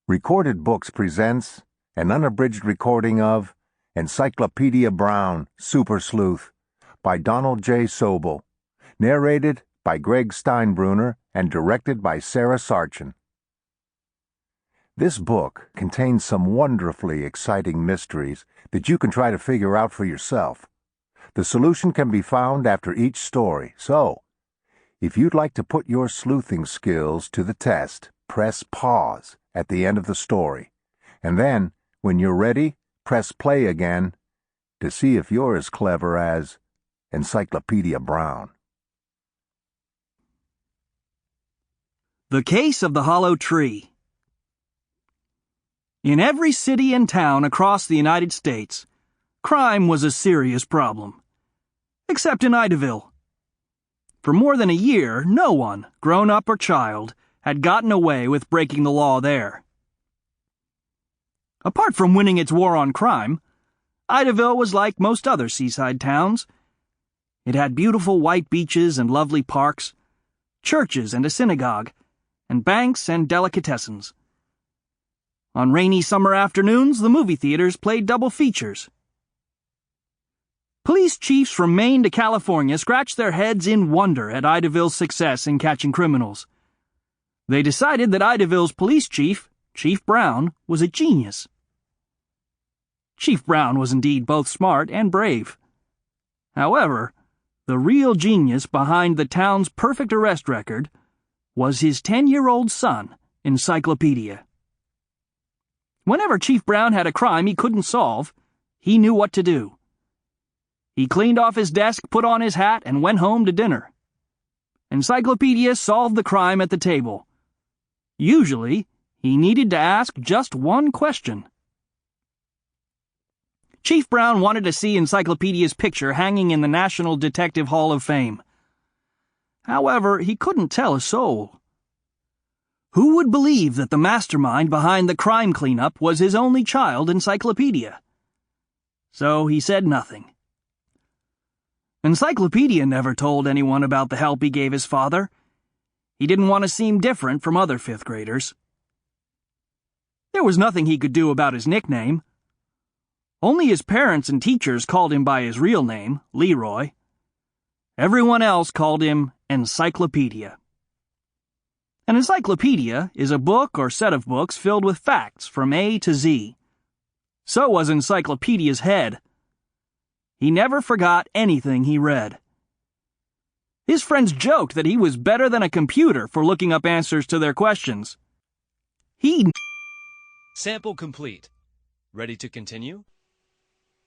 Recorded Books presents an unabridged recording of Encyclopedia Brown, Super Sleuth by Donald J. Sobol, narrated by Greg Steinbruner and directed by Sarah Sarchin. This book contains some wonderfully exciting mysteries that you can try to figure out for yourself. The solution can be found after each story, so if you'd like to put your sleuthing skills to the test, press pause at the end of the story, and then, when you're ready, press play again to see if you're as clever as Encyclopedia Brown. The Case of the Hollow Tree. In every city and town across the United States, crime was a serious problem. Except in Idaville. For more than a year, no one, grown up or child, had gotten away with breaking the law there. Apart from winning its war on crime, Idaville was like most other seaside towns. It had beautiful white beaches and lovely parks, churches and a synagogue, and banks and delicatessens. On rainy summer afternoons, the movie theaters played double features. Police chiefs from Maine to California scratched their heads in wonder at Idaville's success in catching criminals. They decided that Idaville's police chief, Chief Brown, was a genius. Chief Brown was indeed both smart and brave. However, the real genius behind the town's perfect arrest record was his 10-year-old son, Encyclopedia. Whenever Chief Brown had a crime he couldn't solve, he knew what to do. He cleaned off his desk, put on his hat, and went home to dinner. Encyclopedia solved the crime at the table. Usually, he needed to ask just one question. Chief Brown wanted to see Encyclopedia's picture hanging in the National Detective Hall of Fame. However, he couldn't tell a soul. Who would believe that the mastermind behind the crime cleanup was his only child, Encyclopedia? So he said nothing. Encyclopedia never told anyone about the help he gave his father. He didn't want to seem different from other fifth graders. There was nothing he could do about his nickname. Only his parents and teachers called him by his real name, Leroy. Everyone else called him Encyclopedia. An encyclopedia is a book or set of books filled with facts from A to Z. So was Encyclopedia's head. He never forgot anything he read. His friends joked that he was better than a computer for looking up answers to their questions. Sample complete. Ready to continue?